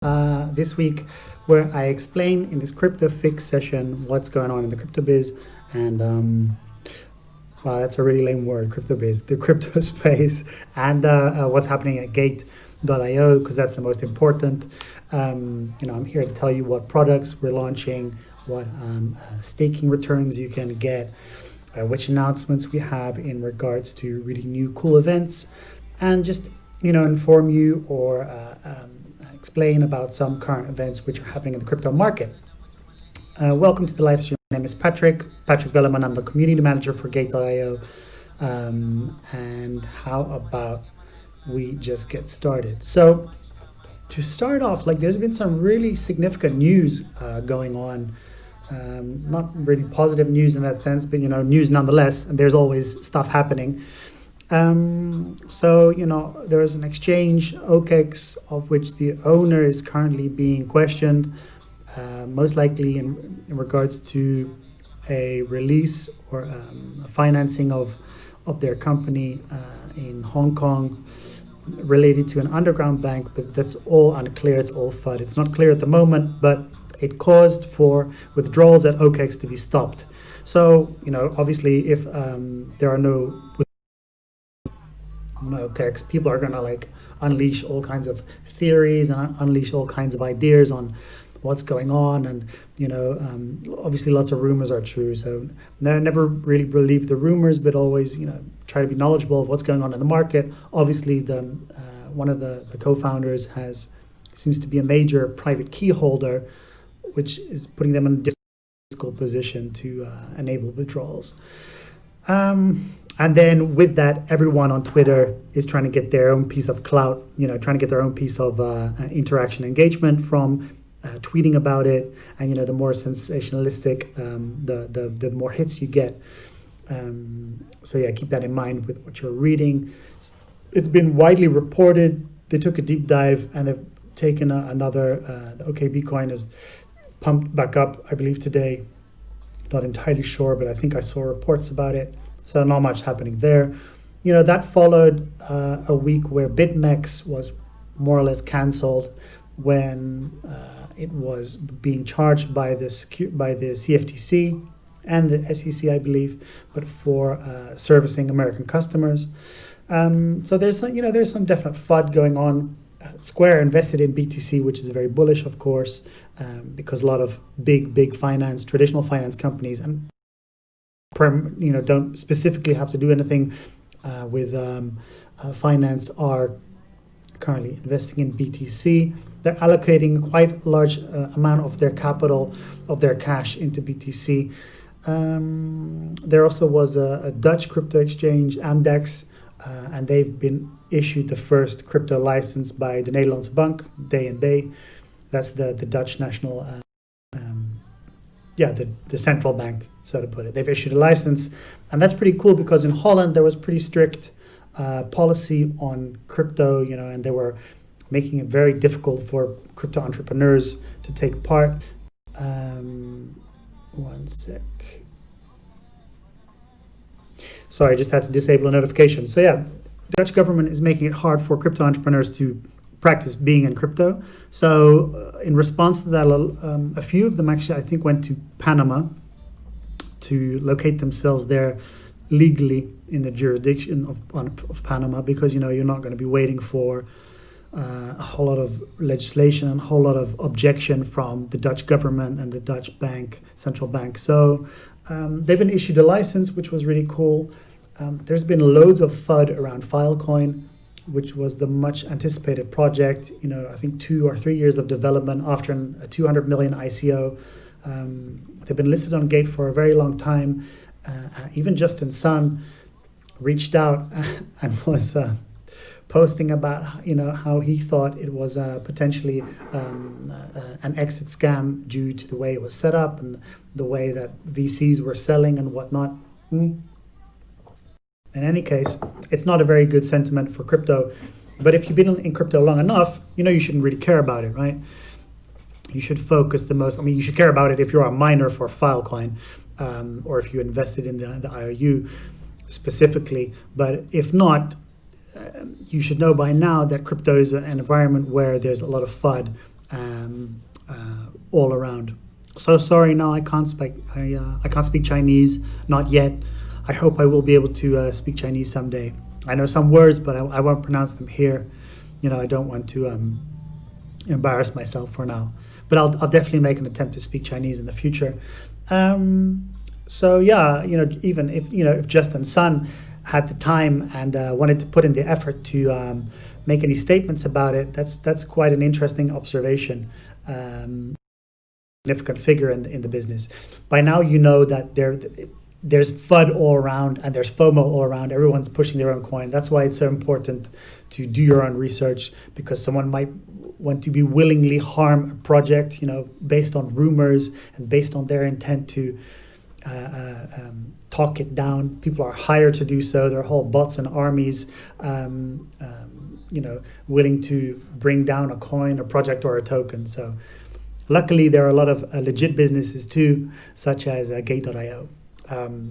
This week, where I explain in this crypto fix session what's going on in the crypto biz and wow, that's a really lame word, crypto biz, the crypto space, and what's happening at Gate.io, because that's the most important. I'm here to tell you what products we're launching, what staking returns you can get, which announcements we have in regards to really new cool events, and just inform you or explain about some current events which are happening in the crypto market. Welcome to the live stream. My name is Patrick Velleman. I'm the community manager for Gate.io. And how about we just get started? So to start off, there's been some really significant news going on. Not really positive news in that sense, but news nonetheless, and there's always stuff happening. There is an exchange, OKEx, of which the owner is currently being questioned, most likely in regards to a release or a financing of their company in Hong Kong related to an underground bank, but that's all unclear. It's all FUD. It's not clear at the moment, but it caused for withdrawals at OKEx to be stopped. So, obviously, if there are no OKEx, people are gonna unleash all kinds of theories and unleash all kinds of ideas on what's going on, and obviously lots of rumors are true. So never really believe the rumors, but always try to be knowledgeable of what's going on in the market. Obviously, the one of the co-founders seems to be a major private key holder, which is putting them in a difficult position to enable withdrawals. And then with that, everyone on Twitter is trying to get their own piece of clout, trying to get their own piece of interaction engagement from tweeting about it. And, the more sensationalistic, the more hits you get. So yeah, keep that in mind with what you're reading. It's been widely reported. They took a deep dive and they've taken another, the OKBcoin is pumped back up, I believe today. Not entirely sure, but I think I saw reports about it. So not much happening there. That followed a week where BitMEX was more or less canceled when it was being charged by the CFTC and the SEC, I believe, but for servicing American customers. So there's some definite FUD going on. Square invested in BTC, which is very bullish, of course, because a lot of big traditional finance companies and don't specifically have to do anything with finance are currently investing in BTC. They're allocating quite a large amount of their capital, of their cash, into BTC. There also was a Dutch crypto exchange, Amdex, and they've been issued the first crypto license by the Nederlandse Bank, DNB. That's the Dutch national the central bank, so to put it. They've issued a license, and that's pretty cool because in Holland there was pretty strict policy on crypto, and they were making it very difficult for crypto entrepreneurs to take part. One sec. Sorry, I just had to disable a notification. So yeah, the Dutch government is making it hard for crypto entrepreneurs to practice being in crypto. So in response to that, a few of them actually, I think, went to Panama to locate themselves there legally in the jurisdiction of Panama, because you're not going to be waiting for a whole lot of legislation and a whole lot of objection from the Dutch government and the Dutch central bank. So they've been issued a license, which was really cool. There's been loads of FUD around Filecoin, which was the much anticipated project. I think 2 or 3 years of development after a 200 million ICO. They've been listed on Gate for a very long time. Even Justin Sun reached out and was posting about how he thought it was potentially an exit scam due to the way it was set up and the way that VCs were selling and whatnot. In any case, it's not a very good sentiment for crypto. But if you've been in crypto long enough, you shouldn't really care about it, right? You should focus the most. You should care about it if you're a miner for Filecoin, or if you invested in the IOU specifically. But if not, you should know by now that crypto is an environment where there's a lot of FUD all around. So sorry, no, I can't speak. I can't speak Chinese, not yet. I hope I will be able to speak Chinese someday. I know some words, but I won't pronounce them here. I don't want to embarrass myself for now. But I'll definitely make an attempt to speak Chinese in the future. So yeah, even if Justin Sun had the time and wanted to put in the effort to make any statements about it, that's quite an interesting observation. Significant figure in the business. By now, you know that there's FUD all around and there's FOMO all around. Everyone's pushing their own coin. That's why it's so important to do your own research, because someone might want to be willingly harm a project, based on rumors and based on their intent to talk it down. People are hired to do so. There are whole bots and armies, willing to bring down a coin, a project, or a token. So luckily, there are a lot of legit businesses too, such as Gate.io.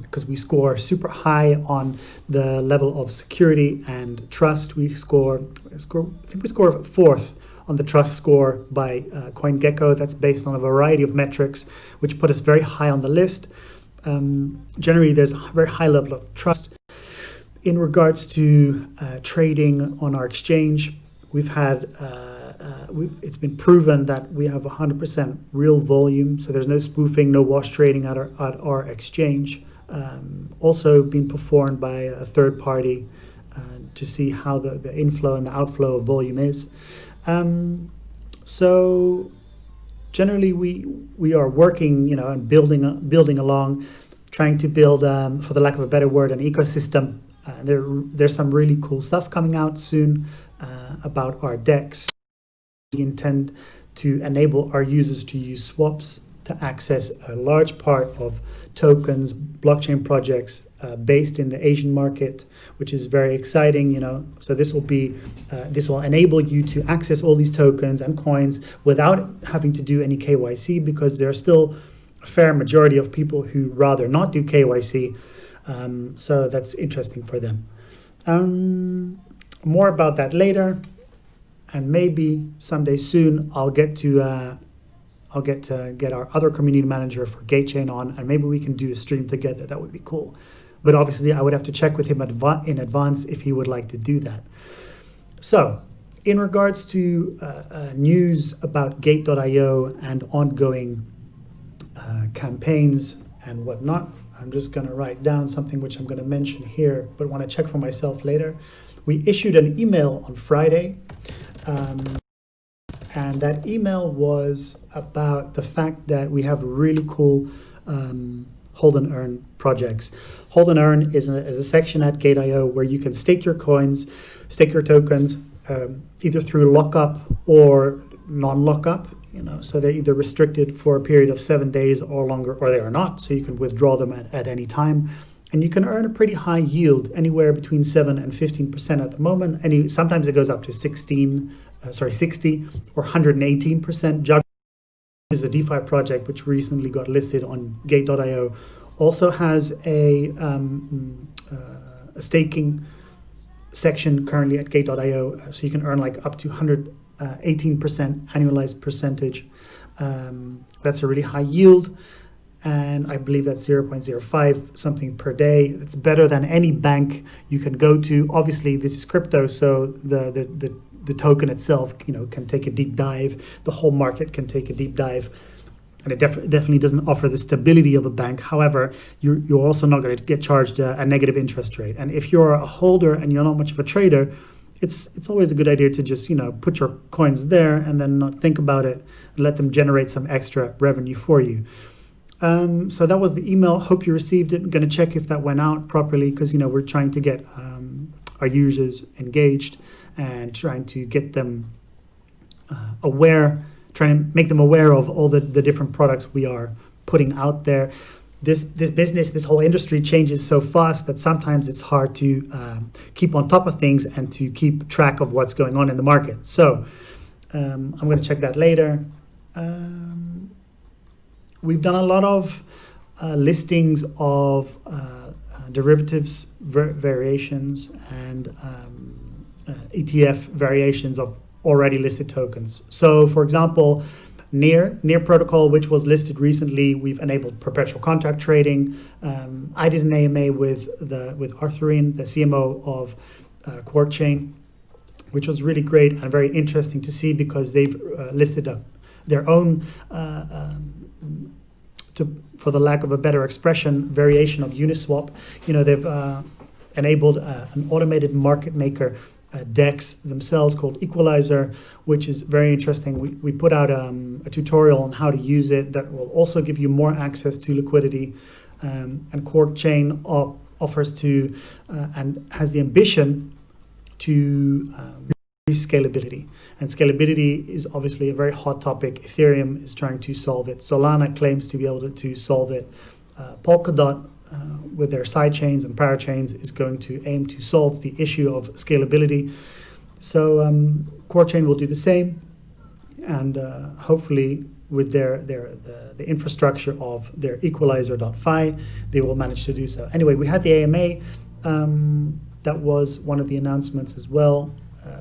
Because we score super high on the level of security and trust. I think we score fourth on the trust score by CoinGecko. That's based on a variety of metrics, which put us very high on the list. Generally, there's a very high level of trust. In regards to trading on our exchange, we've had it's been proven that we have 100% real volume, so there's no spoofing, no wash trading at our exchange. Also been performed by a third party to see how the inflow and the outflow of volume is. So generally we are working, and building along, trying to build, for the lack of a better word, an ecosystem. There's some really cool stuff coming out soon about our DEX. We intend to enable our users to use swaps to access a large part of tokens, blockchain projects based in the Asian market, which is very exciting. So this will enable you to access all these tokens and coins without having to do any KYC, because there are still a fair majority of people who rather not do KYC. So that's interesting for them. More about that later. And maybe someday soon I'll get to get our other community manager for GateChain on, and maybe we can do a stream together. That would be cool. But obviously I would have to check with him in advance if he would like to do that. So in regards to news about Gate.io and ongoing campaigns and whatnot, I'm just going to write down something which I'm going to mention here, but want to check for myself later. We issued an email on Friday. And that email was about the fact that we have really cool hold and earn projects. Hold and earn is a section at Gate.io where you can stake your coins, stake your tokens, either through lockup or non-lockup. So they're either restricted for a period of 7 days or longer, or they are not. So you can withdraw them at any time. And you can earn a pretty high yield, anywhere between 7 and 15% at the moment. Sometimes it goes up to 60 or 118%. Jug is a DeFi project which recently got listed on Gate.io. Also has a staking section currently at Gate.io, so you can earn like up to 118% annualized percentage. That's a really high yield. And I believe that's 0.05 something per day. It's better than any bank you can go to. Obviously, this is crypto, so the token itself, can take a deep dive. The whole market can take a deep dive, and it definitely doesn't offer the stability of a bank. However, you're also not going to get charged a negative interest rate. And if you're a holder and you're not much of a trader, it's always a good idea to just put your coins there and then not think about it and let them generate some extra revenue for you. So that was the email. Hope you received it. I'm going to check if that went out properly, because we're trying to get our users engaged and trying to get them aware, trying to make them aware of all the different products we are putting out there. This business, this whole industry changes so fast that sometimes it's hard to keep on top of things and to keep track of what's going on in the market. So I'm going to check that later. We've done a lot of listings of variations and ETF variations of already listed tokens. So for example, Near protocol, which was listed recently, we've enabled perpetual contract trading. I did an AMA with Arthurine, the CMO of QuarkChain, which was really great and very interesting to see, because they've listed their own, for the lack of a better expression, variation of Uniswap. They've enabled an automated market maker DEX themselves called Equalizer, which is very interesting. We put out a tutorial on how to use it that will also give you more access to liquidity. And QuarkChain offers to and has the ambition to increase scalability. And scalability is obviously a very hot topic. Ethereum is trying to solve it. Solana claims to be able to solve it. Polkadot, with their sidechains and parachains, is going to aim to solve the issue of scalability. So QuarkChain will do the same, and hopefully with the infrastructure of their equalizer.fi, they will manage to do so. Anyway, we had the AMA. That was one of the announcements as well.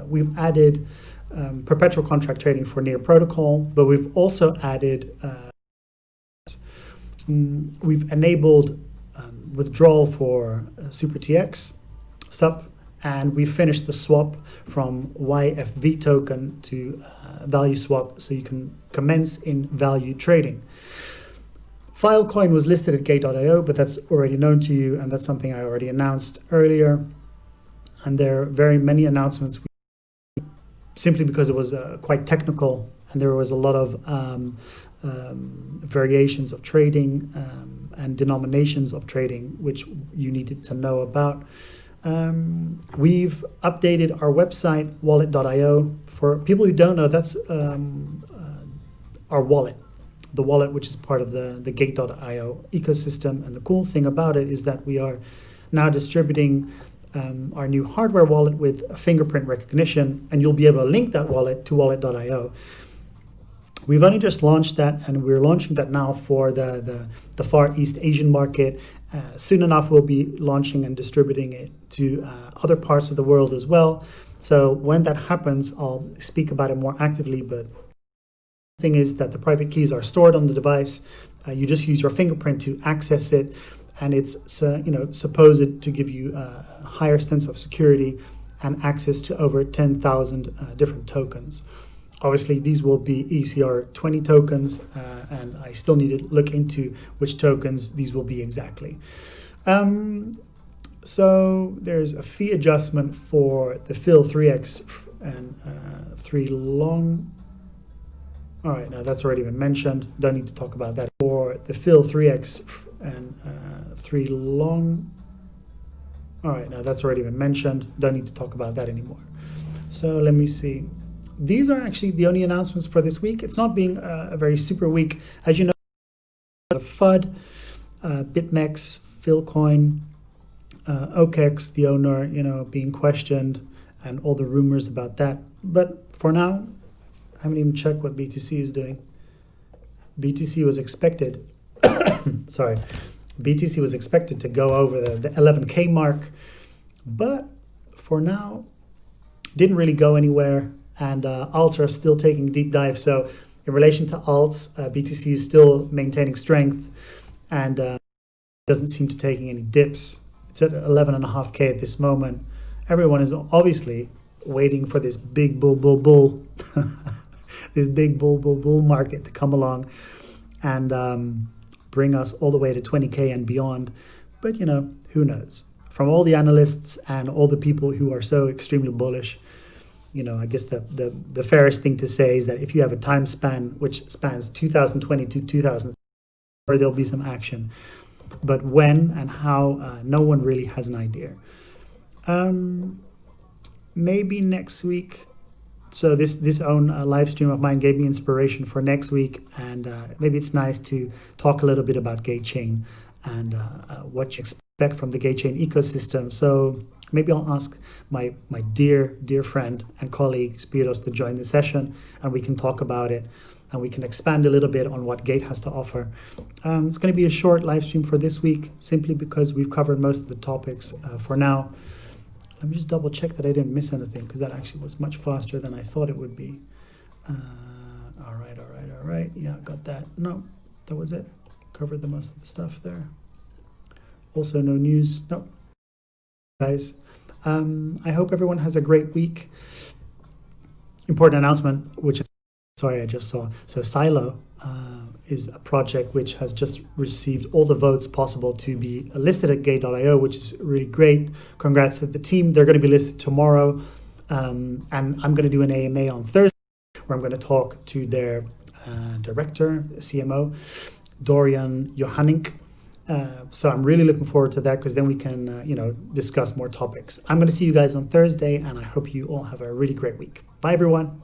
We've added perpetual contract trading for Near protocol, but we've also added we've enabled withdrawal for SuperTX SUP, and we finished the swap from YFV token to value swap, so you can commence in value trading. Filecoin was listed at Gate.io, but that's already known to you, and that's something I already announced earlier. And there are very many announcements, simply because it was quite technical, and there was a lot of variations of trading and denominations of trading which you needed to know about. We've updated our website, wallet.io. For people who don't know, that's our wallet, the wallet which is part of the Gate.io ecosystem. And the cool thing about it is that we are now distributing our new hardware wallet with fingerprint recognition, and you'll be able to link that wallet to wallet.io. We've only just launched that, and we're launching that now for the Far East Asian market. Soon enough, we'll be launching and distributing it to other parts of the world as well. So when that happens, I'll speak about it more actively. But the thing is that the private keys are stored on the device. You just use your fingerprint to access it, and it's supposed to give you a higher sense of security and access to over 10,000 different tokens. Obviously, these will be ECR20 tokens, and I still need to look into which tokens these will be exactly. So there's a fee adjustment for the FIL3X and 3 long. All right, now that's already been mentioned. Don't need to talk about that. For the FIL3X and 3 long. All right, now that's already been mentioned. Don't need to talk about that anymore. So let me see. These are actually the only announcements for this week. It's not being a very super week. As you know, the FUD, BitMEX, Filecoin, OKEx, the owner, being questioned, and all the rumors about that. But for now, I haven't even checked what BTC is doing. BTC was expected, sorry, BTC was expected to go over the 11K mark, but for now, didn't really go anywhere. And alts are still taking a deep dive. So in relation to alts, BTC is still maintaining strength and doesn't seem to taking any dips. It's at 11.5K at this moment. Everyone is obviously waiting for this big bull, this big bull market to come along and bring us all the way to 20K and beyond. But who knows? From all the analysts and all the people who are so extremely bullish, I guess the fairest thing to say is that if you have a time span which spans 2020 to 2000, there'll be some action. But when and how, no one really has an idea. Maybe next week. So this own live stream of mine gave me inspiration for next week, and maybe it's nice to talk a little bit about GateChain and what you expect from the GateChain ecosystem. So maybe I'll ask my dear friend and colleague Spiros to join the session, and we can talk about it, and we can expand a little bit on what Gate has to offer. It's going to be a short live stream for this week, simply because we've covered most of the topics for now. Let me just double check that I didn't miss anything, because that actually was much faster than I thought it would be. All right. Yeah, got that. No, that was it. Covered the most of the stuff there. Also, no news. No, guys. I hope everyone has a great week. Important announcement, which is, sorry, I just saw. So Silo is a project which has just received all the votes possible to be listed at Gate.io, which is really great. Congrats to the team. They're going to be listed tomorrow. And I'm going to do an AMA on Thursday, where I'm going to talk to their director, CMO, Dorian Johanink. So I'm really looking forward to that, because then we can, discuss more topics. I'm going to see you guys on Thursday, and I hope you all have a really great week. Bye, everyone.